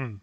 Hmm.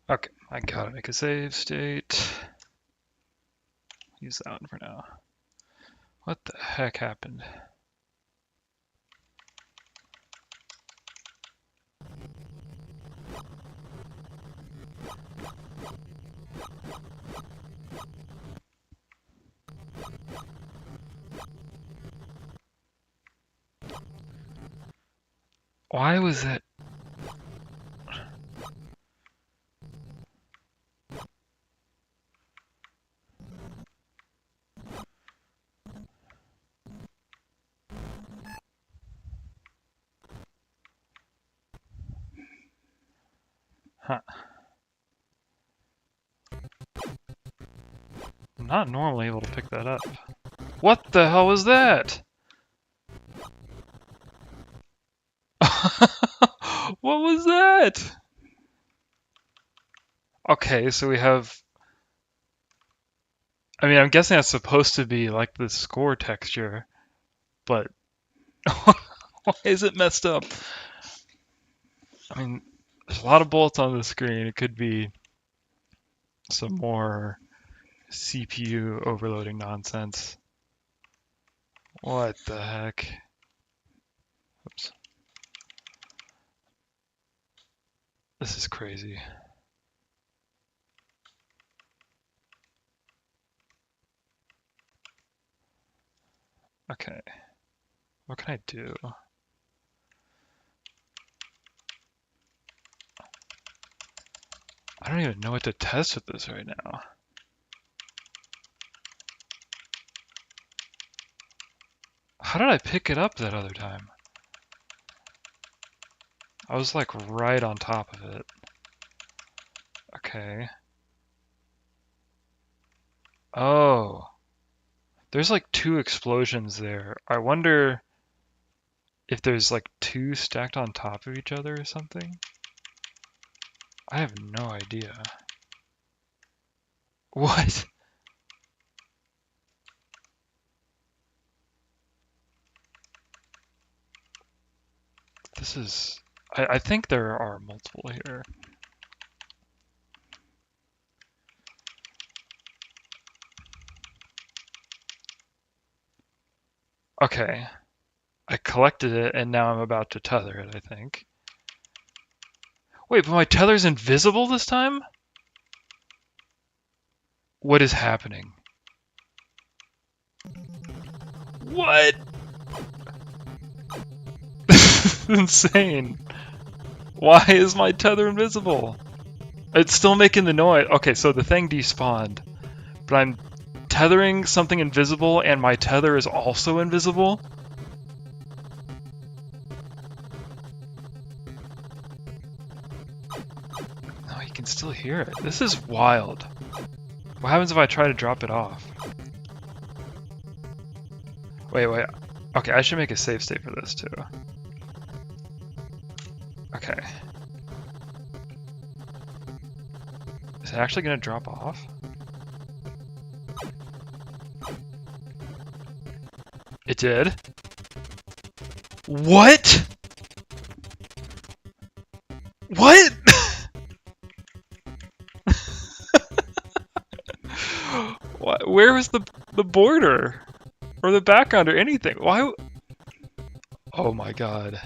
Okay, I gotta make a save state. Use that one for now. What the heck happened? Why was that? Huh. I'm not normally able to pick that up. What the hell was that? What was that? Okay, so we have... I mean, I'm guessing that's supposed to be like the score texture, but why is it messed up? I mean, there's a lot of bullets on the screen. It could be some more CPU overloading nonsense. What the heck? Oops. This is crazy. Okay. What can I do? I don't even know what to test with this right now. How did I pick it up that other time? I was like right on top of it. Okay. Oh. There's like 2 explosions there. I wonder if there's like 2 stacked on top of each other or something. I have no idea. What? This is... I think there are multiple here. Okay. I collected it and now I'm about to tether it, I think. Wait, but my tether's invisible this time? What is happening? What? This is insane. Why is my tether invisible? It's still making the noise. Okay, so the thing despawned, but I'm tethering something invisible and my tether is also invisible? No, you can still hear it. This is wild. What happens if I try to drop it off? Wait. Okay, I should make a save state for this too. Okay. Is it actually gonna drop off? It did? What? What? Where was the border? Or the background or anything? Why? Oh my god.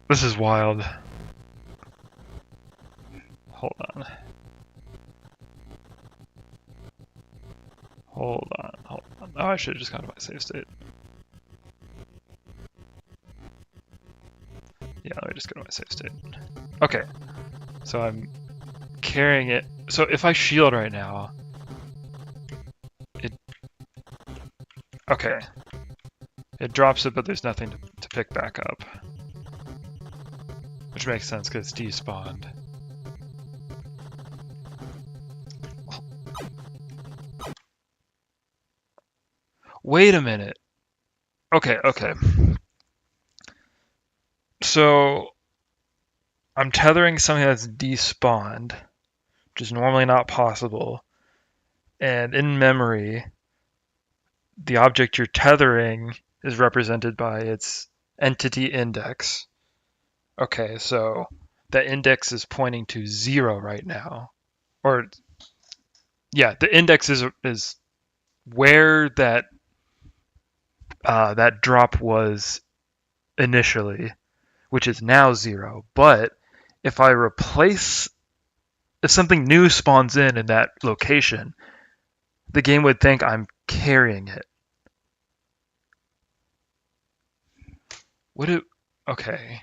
This is wild. Hold on. Hold on. Oh, I should have just gone to my save state. Yeah, let me just go to my save state. Okay. So I'm carrying it. So if I shield right now, okay. It drops it, but there's nothing to pick back up. Which makes sense because it's despawned. Wait a minute. Okay. So I'm tethering something that's despawned, which is normally not possible. And in memory, the object you're tethering is represented by its entity index. Okay, so that index is pointing to 0 right now. Or, yeah, the index is where that that drop was initially, which is now 0. But if something new spawns in that location, the game would think I'm carrying it. Okay.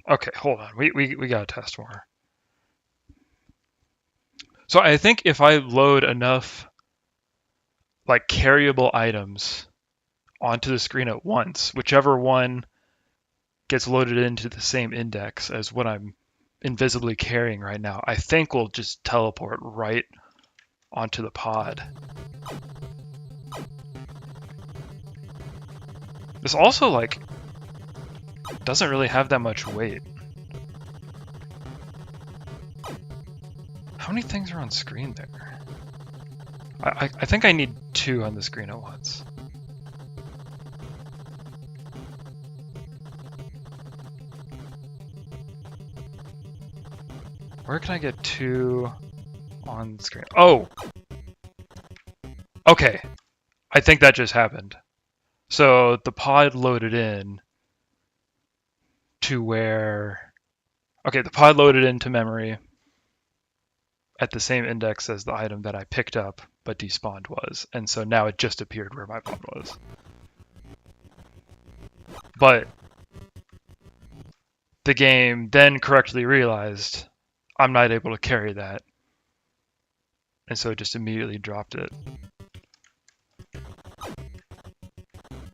Okay, hold on. We gotta test more. So I think if I load enough like carryable items onto the screen at once, whichever one gets loaded into the same index as what I'm invisibly carrying right now, I think we'll just teleport right onto the pod. This also like doesn't really have that much weight. How many things are on screen there? I think I need 2 on the screen at once. Where can I get 2 on screen? Oh! Okay. I think that just happened. So the pod loaded in to where... Okay, the pod loaded into memory at the same index as the item that I picked up but despawned was. And so now it just appeared where my pod was. But the game then correctly realized I'm not able to carry that. And so it just immediately dropped it.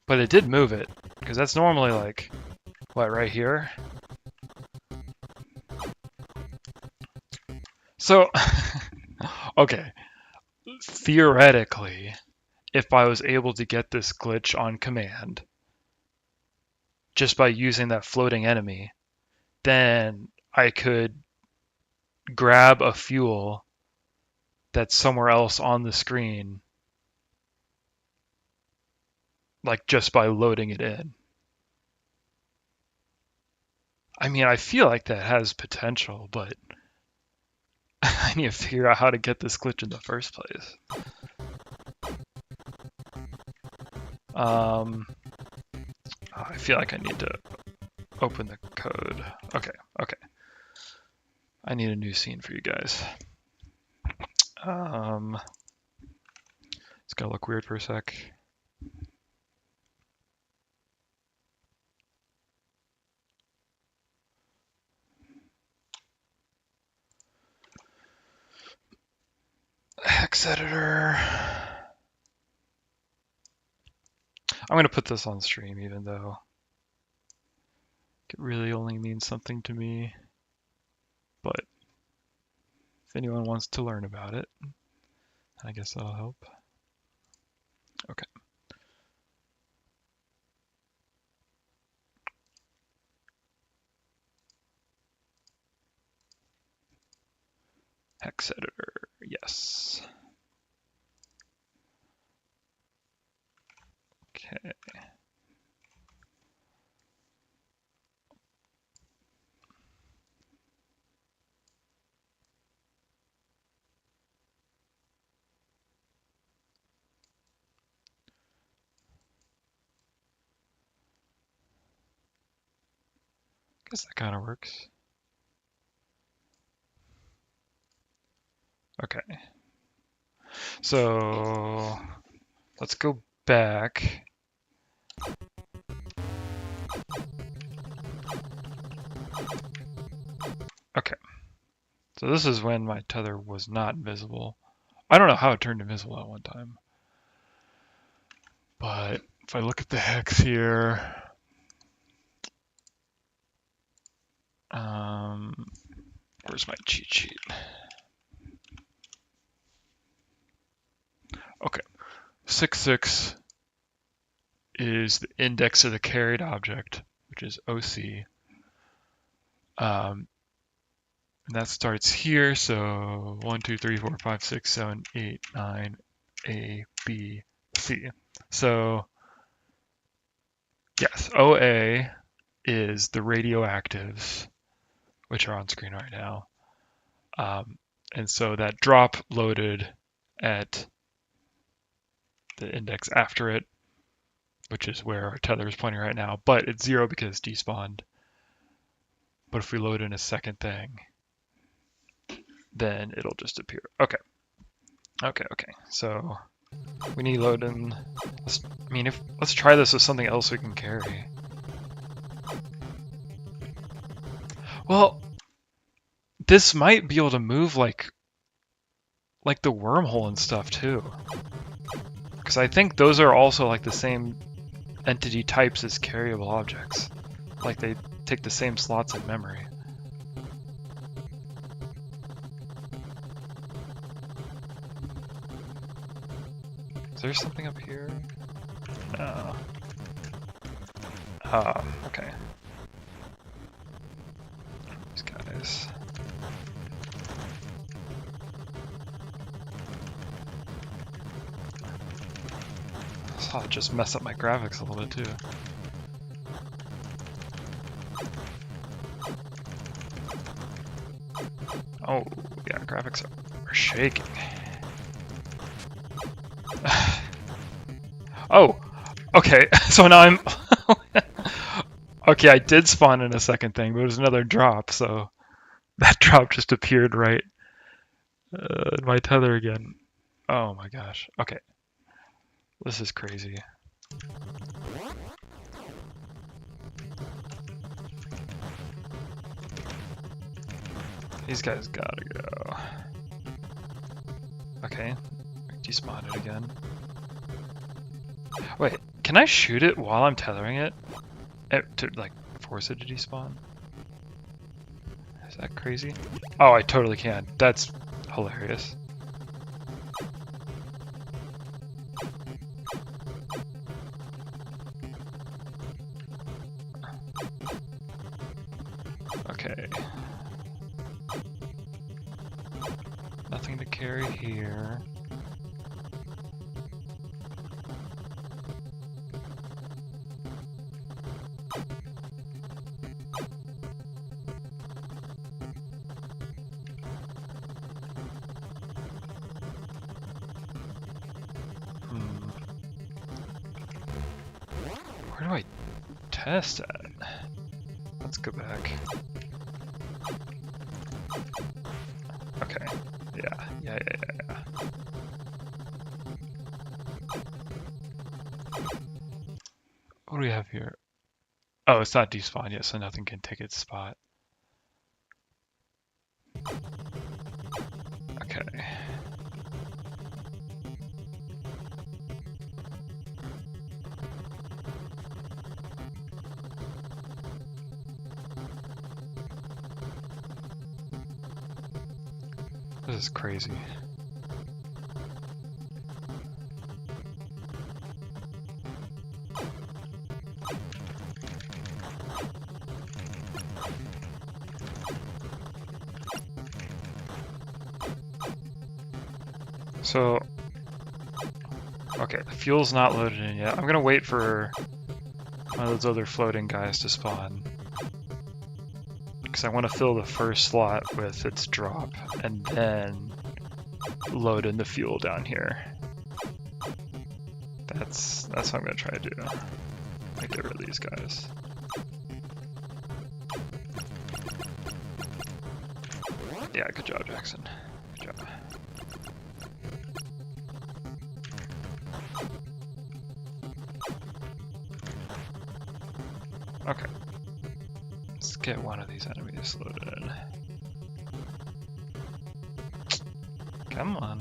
But it did move it, because that's normally like, what, right here? So, okay, theoretically, if I was able to get this glitch on command, just by using that floating enemy, then I could grab a fuel that's somewhere else on the screen, like just by loading it in. I mean, I feel like that has potential, but I need to figure out how to get this glitch in the first place. I feel like I need to open the code. Okay. I need a new scene for you guys. It's gonna look weird for a sec. Hex editor. I'm going to put this on stream even though it really only means something to me. But if anyone wants to learn about it, I guess that'll help. Okay. Hex editor, yes. Okay. Guess that kind of works. Okay. So let's go back. Okay. So this is when my tether was not invisible. I don't know how it turned invisible at one time. But if I look at the hex here, where's my cheat sheet? Okay, 6.6 is the index of the carried object, which is OC. And that starts here, so 1, 2, 3, 4, 5, 6, 7, 8, 9, A, B, C. So yes, OA is the radioactives, which are on screen right now. And so that drop loaded at the index after it, which is where our tether is pointing right now, but it's 0 because it's despawned. But if we load in a second thing, then it'll just appear. Okay. So we need load in. Let's try this with something else we can carry. Well, this might be able to move like the wormhole and stuff too. Because I think those are also like the same entity types as carryable objects. Like they take the same slots in memory. Is there something up here? No. Okay. These guys. So I'll just mess up my graphics a little bit too. Oh, yeah, graphics are shaking. Oh, okay, so now I'm... Okay, I did spawn in a second thing, but it was another drop, so that drop just appeared right in my tether again. Oh my gosh. Okay. This is crazy. These guys gotta go. Okay. Despawned it again. Wait, can I shoot it while I'm tethering it? To, like, force it to despawn? Is that crazy? Oh, I totally can. That's hilarious. Okay. Nothing to carry here. Where do I test at? Let's go back. Okay. Yeah. What do we have here? Oh, it's not despawned yet, so nothing can take its spot. Okay. This is crazy. So, okay, the fuel's not loaded in yet. I'm gonna wait for one of those other floating guys to spawn, because I want to fill the first slot with its drop and then load in the fuel down here. That's what I'm gonna try to do. Get rid of these guys. Yeah, good job, Jackson. Good job. Okay. Let's get one of these enemies loaded in. Come on.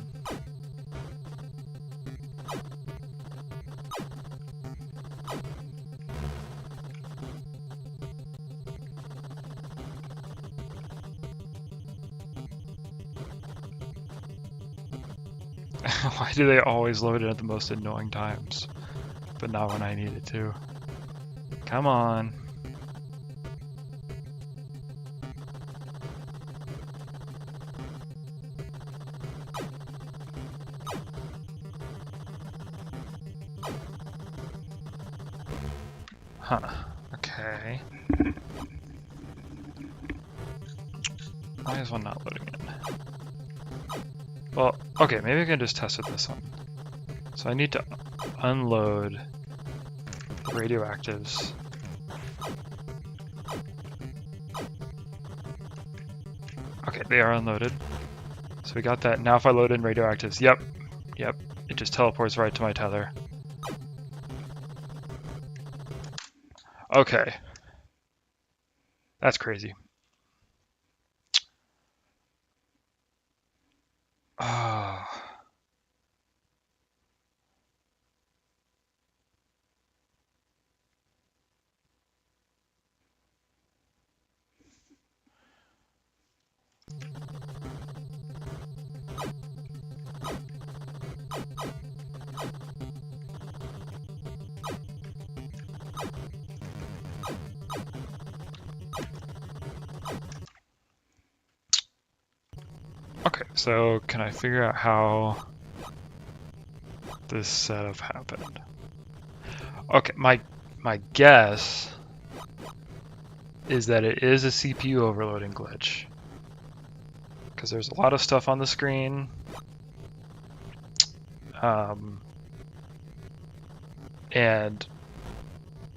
Why do they always load it at the most annoying times? But not when I need it to. Come on. Huh. Okay. Why is one not loading in? Well, okay, maybe I can just test with this one. So I need to unload the radioactives. Okay, they are unloaded. So we got that. Now if I load in radioactives, yep, it just teleports right to my tether. Okay. That's crazy. Okay, so can I figure out how this setup happened? Okay, my guess is that it is a CPU overloading glitch, because there's a lot of stuff on the screen. And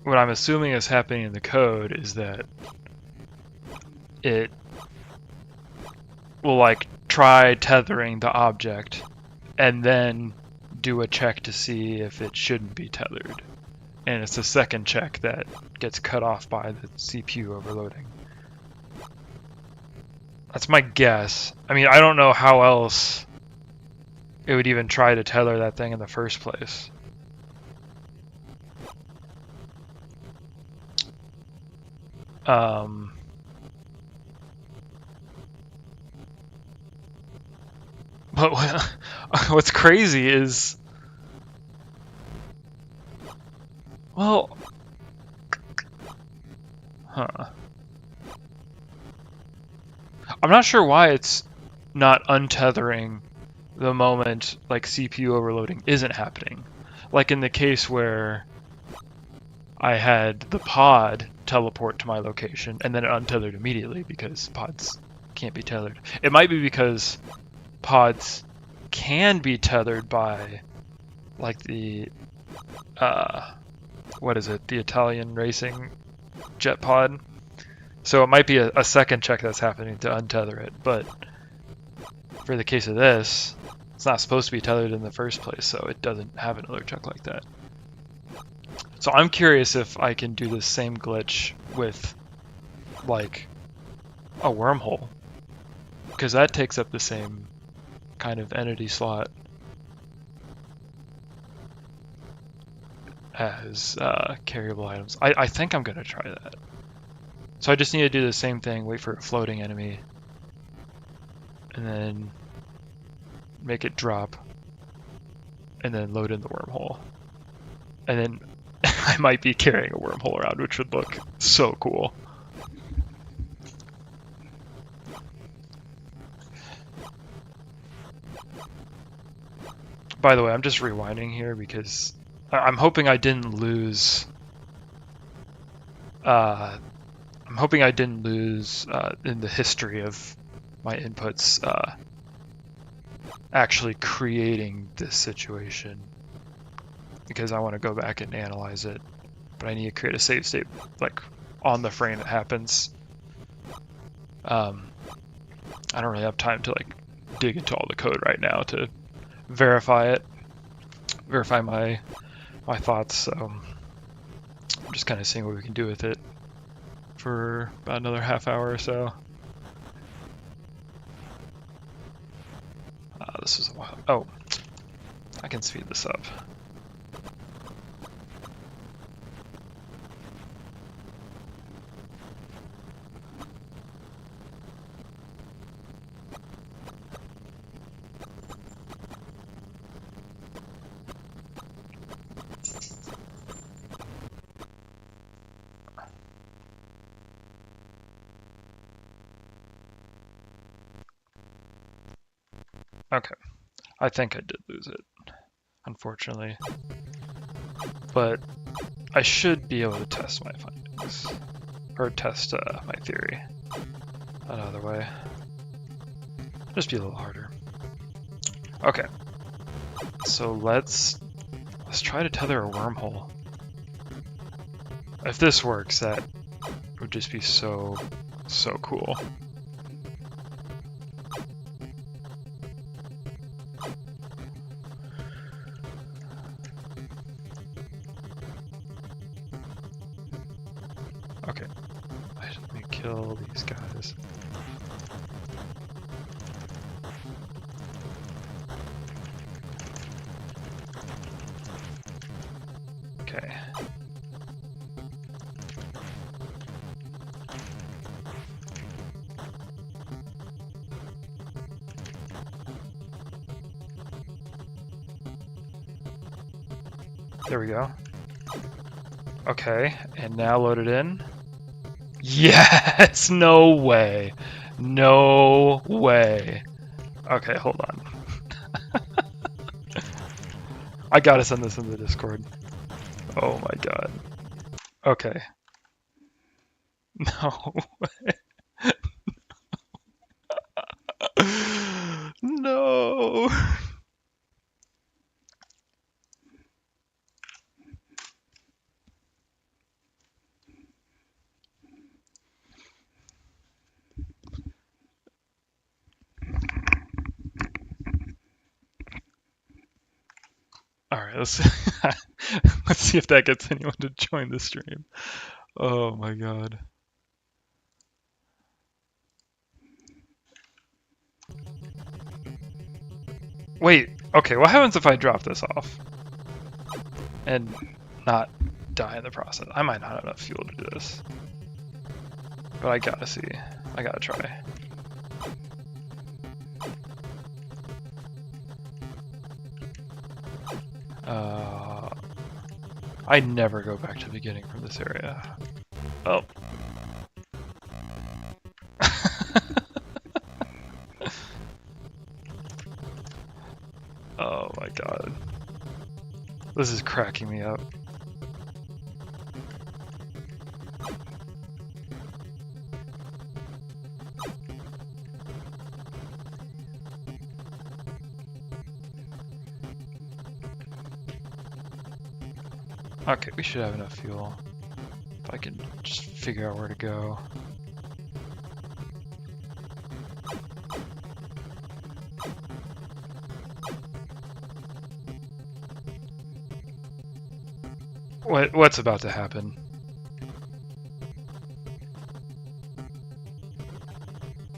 what I'm assuming is happening in the code is that it will like try tethering the object and then do a check to see if it shouldn't be tethered. And it's the second check that gets cut off by the CPU overloading. That's my guess. I mean, I don't know how else it would even try to tether that thing in the first place. But what's crazy is, well, I'm not sure why it's not untethering the moment like CPU overloading isn't happening. Like in the case where I had the pod teleport to my location and then it untethered immediately because pods can't be tethered. It might be because pods can be tethered by like the what is it, the Italian racing jet pod. So it might be a second check that's happening to untether it, but for the case of this, it's not supposed to be tethered in the first place, so it doesn't have another check like that. So I'm curious if I can do the same glitch with like a wormhole, because that takes up the same kind of entity slot as carryable items. I think I'm gonna try that. So I just need to do the same thing, wait for a floating enemy, and then make it drop, and then load in the wormhole. And then I might be carrying a wormhole around, which would look so cool. By the way, I'm just rewinding here because I'm hoping I didn't lose. I'm hoping I didn't lose in the history of my inputs actually creating this situation, because I want to go back and analyze it, but I need to create a save state like on the frame it happens. I don't really have time to like dig into all the code right now to verify my thoughts, so I'm just kind of seeing what we can do with it for about another half hour or so. This is a while. Oh, I can speed this up. Okay, I think I did lose it, unfortunately, but I should be able to test my findings, or test my theory another way. Just be a little harder. Okay, so let's try to tether a wormhole. If this works, that would just be so cool. Okay, let me kill these guys. Okay. There we go. Okay, and now load it in. Yes! No way. No way. Okay, hold on. I gotta send this in the Discord. Oh my god. Okay. No way. No. All right, let's see if that gets anyone to join the stream. Oh my god. Wait, okay, what happens if I drop this off and not die in the process? I might not have enough fuel to do this, but I gotta see. I gotta try. I never go back to the beginning from this area. Oh. Oh my god. This is cracking me up. Okay, we should have enough fuel. If I can just figure out where to go. What's about to happen?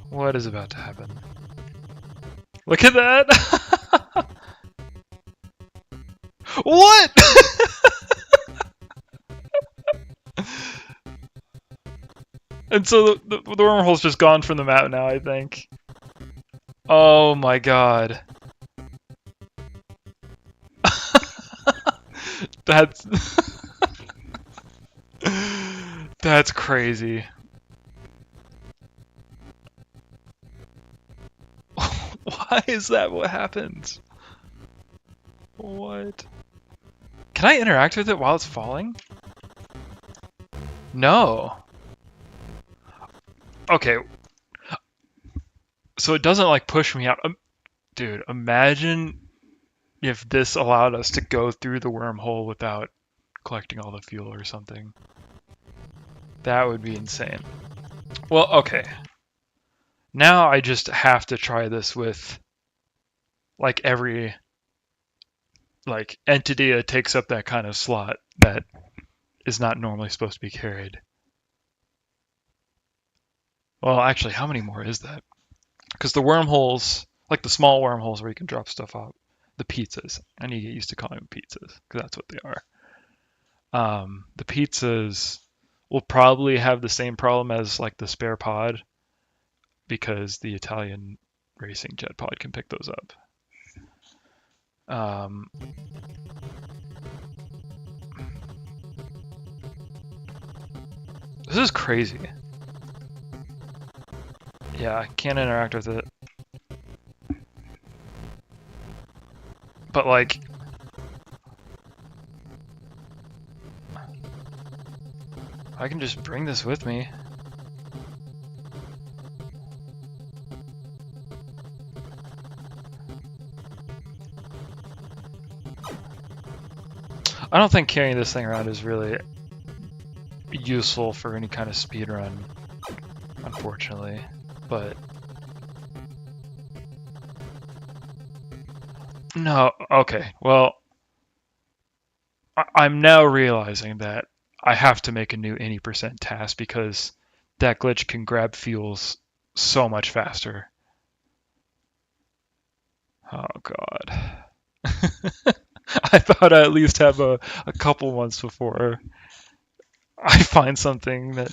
What is about to happen? Look at that! What? And so the wormhole's just gone from the map now, I think. Oh my god. That's that's crazy. Why is that what happens? What? Can I interact with it while it's falling? No. Okay. So it doesn't like push me out. Dude, imagine if this allowed us to go through the wormhole without collecting all the fuel or something. That would be insane. Well, okay. Now I just have to try this with like every like entity that takes up that kind of slot that is not normally supposed to be carried. Well, actually, how many more is that? Because the wormholes, like the small wormholes where you can drop stuff off, the pizzas. I need to get used to calling them pizzas because that's what they are. The pizzas will probably have the same problem as like the spare pod because the Italian racing jet pod can pick those up. This is crazy. Yeah, I can't interact with it. But like, I can just bring this with me. I don't think carrying this thing around is really useful for any kind of speed run, unfortunately. But no, okay. Well, I'm now realizing that I have to make a new any percent task because that glitch can grab fuels so much faster. Oh god. I thought I'd at least have a couple months before I find something that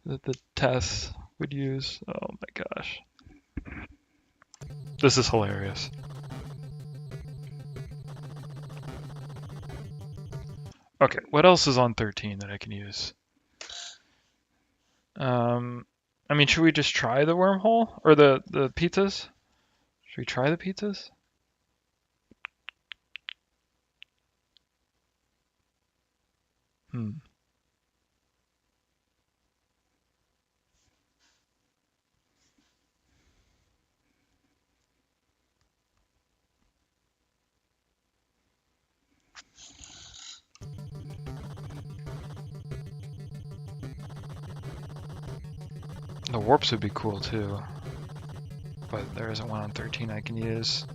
the test would use. Oh my gosh. This is hilarious. Okay, what else is on 13 that I can use? I mean, should we just try the wormhole? Or the pizzas? Should we try the pizzas? The warps would be cool too. But there isn't one on 13 I can use.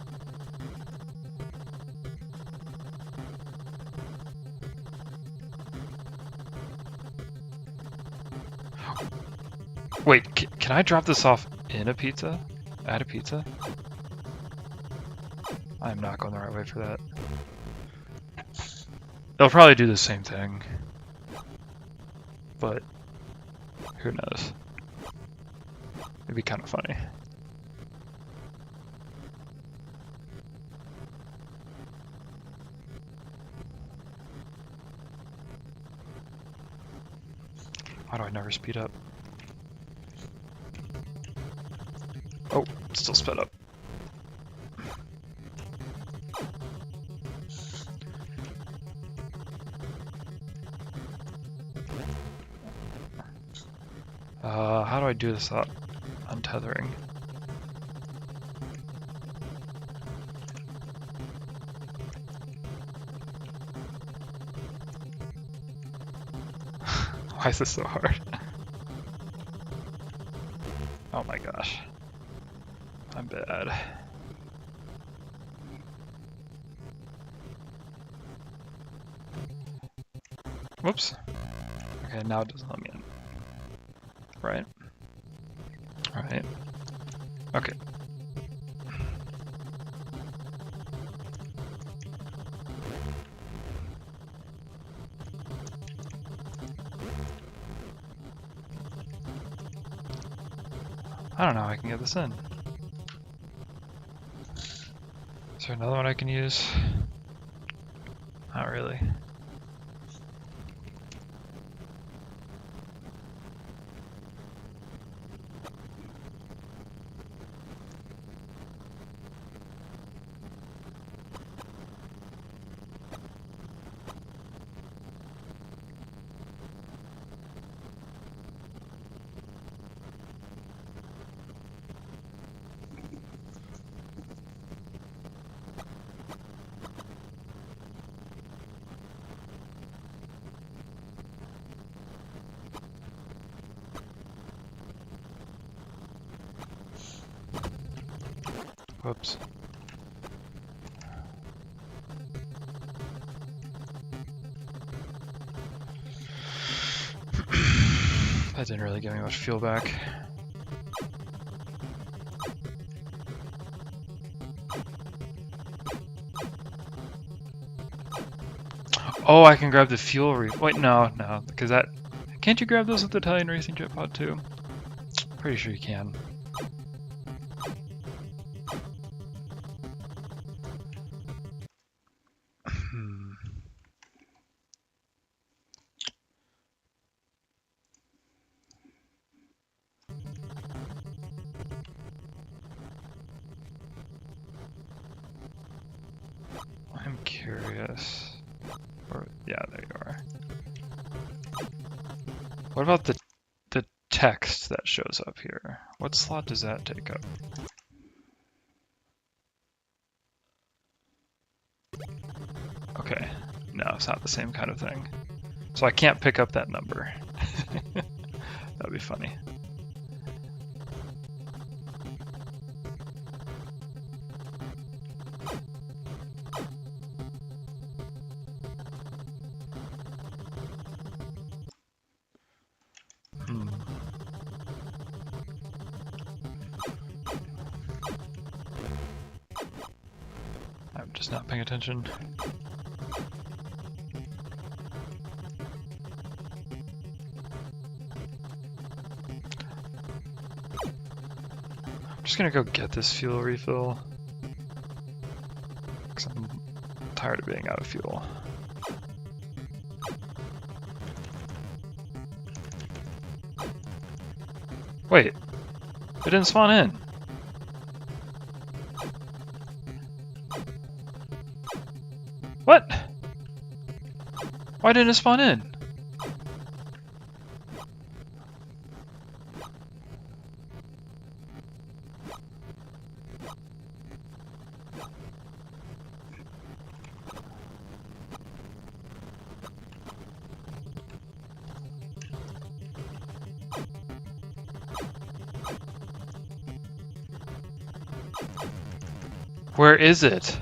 Wait, can I drop this off in a pizza? At a pizza? I'm not going the right way for that. They'll probably do the same thing. But who knows? It'd be kind of funny. Why do I never speed up? Oh, still sped up. How do I do this without untethering? Why is this so hard? Oh my gosh. I'm bad. Whoops. Okay, now it doesn't let me in. Right? Alright. Okay. I don't know how I can get this in. Is there another one I can use? Not really. Whoops. That didn't really give me much fuel back. Oh, I can grab the fuel wait, no, because that... Can't you grab those with the Italian Racing Jet Pod too? Pretty sure you can. I'm curious. Yeah, there you are. What about the text that shows up here? What slot does that take up? Okay, no, it's not the same kind of thing. So I can't pick up that number. That'd be funny. I'm just not paying attention. I'm just gonna go get this fuel refill, because I'm tired of being out of fuel. Wait, it didn't spawn in. What? Why didn't it spawn in? Where is it?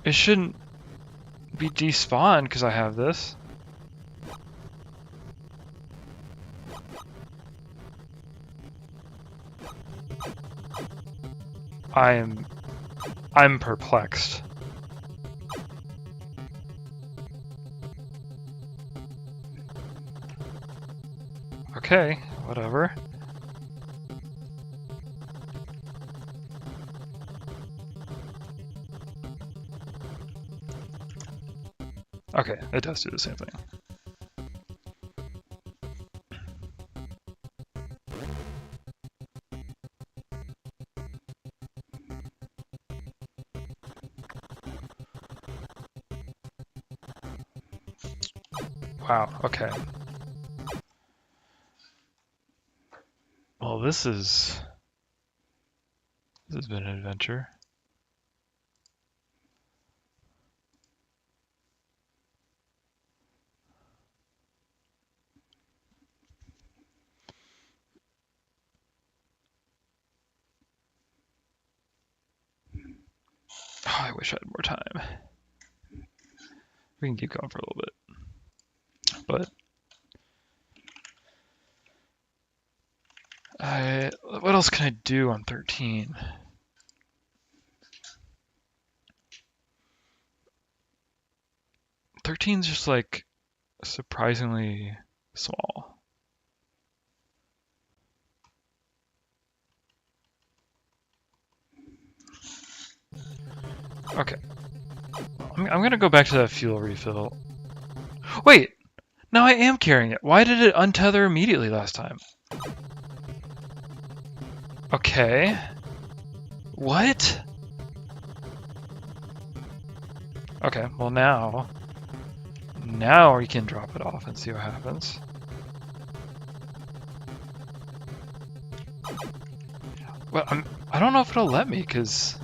It shouldn't be despawned because I have this. I'm perplexed. Okay, whatever. Okay, it does do the same thing. Wow, okay. Well, this has been an adventure. Oh, I wish I had more time. We can keep going for a little bit. But what else can I do on 13? Thirteen's just like surprisingly small. Okay. I'm gonna go back to that fuel refill. Wait! Now I am carrying it. Why did it untether immediately last time? Okay. What? Okay, well now we can drop it off and see what happens. Well, I don't know if it'll let me, because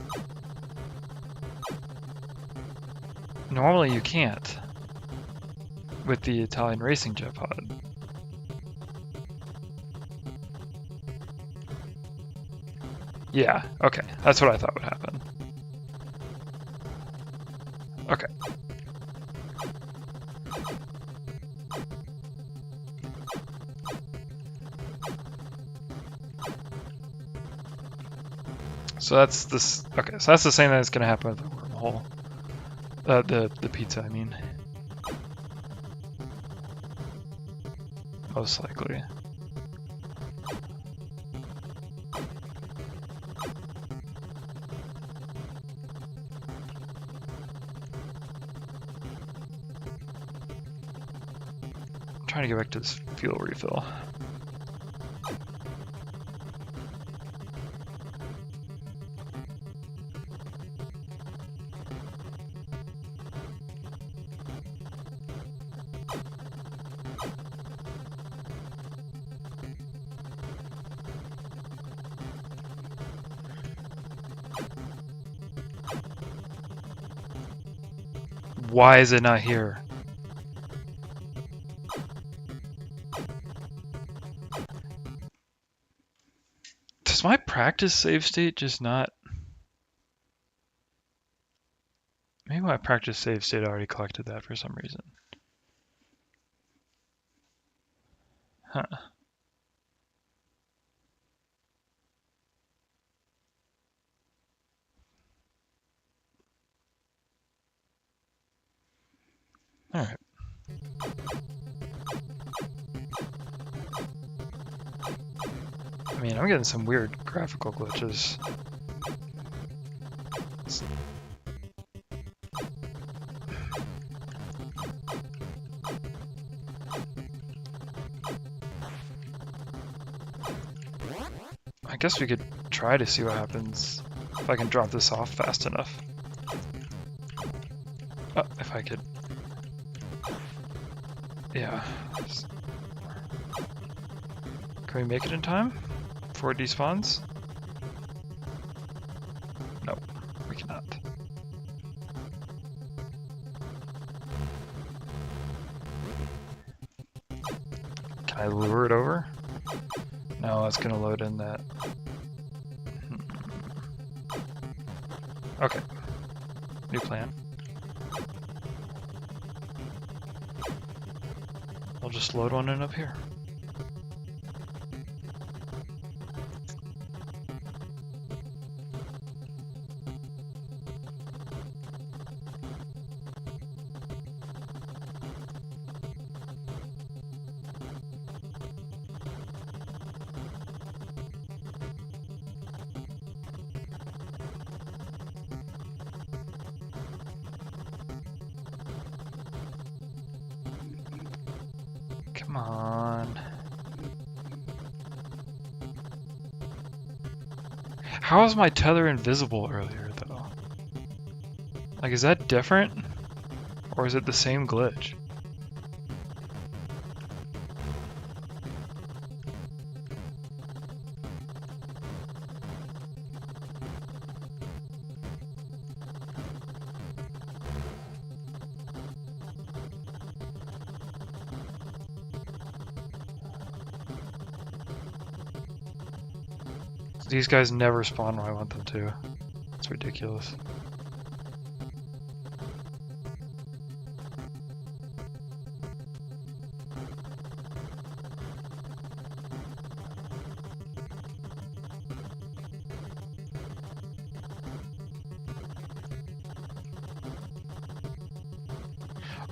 normally you can't with the Italian Racing Jet Pod. Yeah, okay. That's what I thought would happen. Okay. So that's this. Okay, so that's the same thing that's gonna happen with the wormhole. The pizza, I mean. Most likely. I'm trying to get back to this fuel refill. Why is it not here? Does my practice save state just not... Maybe my practice save state already collected that for some reason. Huh. Alright. I mean, I'm getting some weird graphical glitches. I guess we could try to see what happens if I can drop this off fast enough. Oh, if I could... Yeah. Can we make it in time before it despawns? No, we cannot. Can I lure it over? No, it's gonna load in that. Okay. New plan. I'll just load one in up here. Come on. How was my tether invisible earlier, though? Like, is that different? Or is it the same glitch? These guys never spawn when I want them to. It's ridiculous.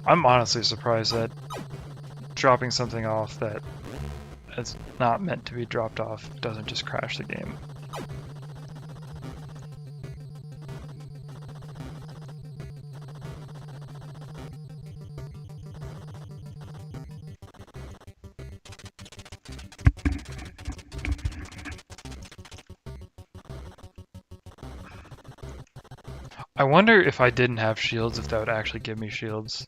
I'm honestly surprised that dropping something off that is not meant to be dropped off doesn't just crash the game. I wonder if I didn't have shields, if that would actually give me shields.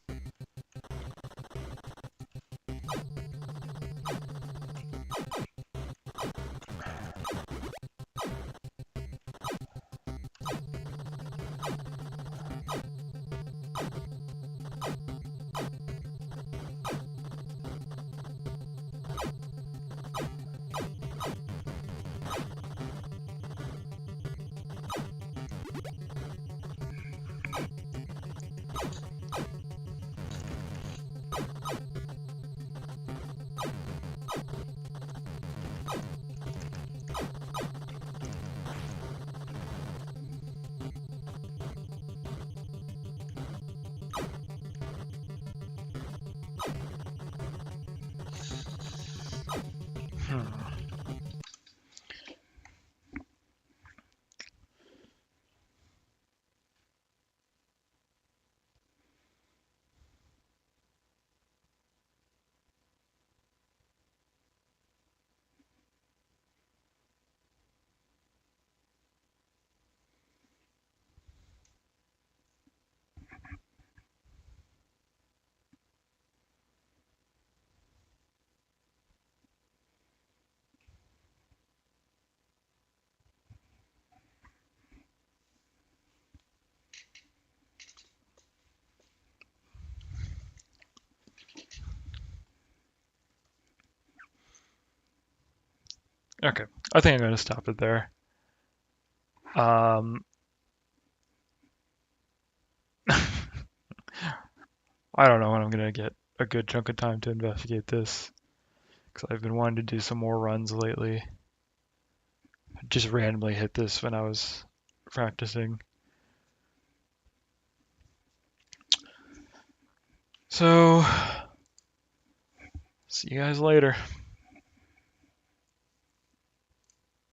Okay, I think I'm going to stop it there. Um, I don't know when I'm going to get a good chunk of time to investigate this because I've been wanting to do some more runs lately. I just randomly hit this when I was practicing. So, see you guys later.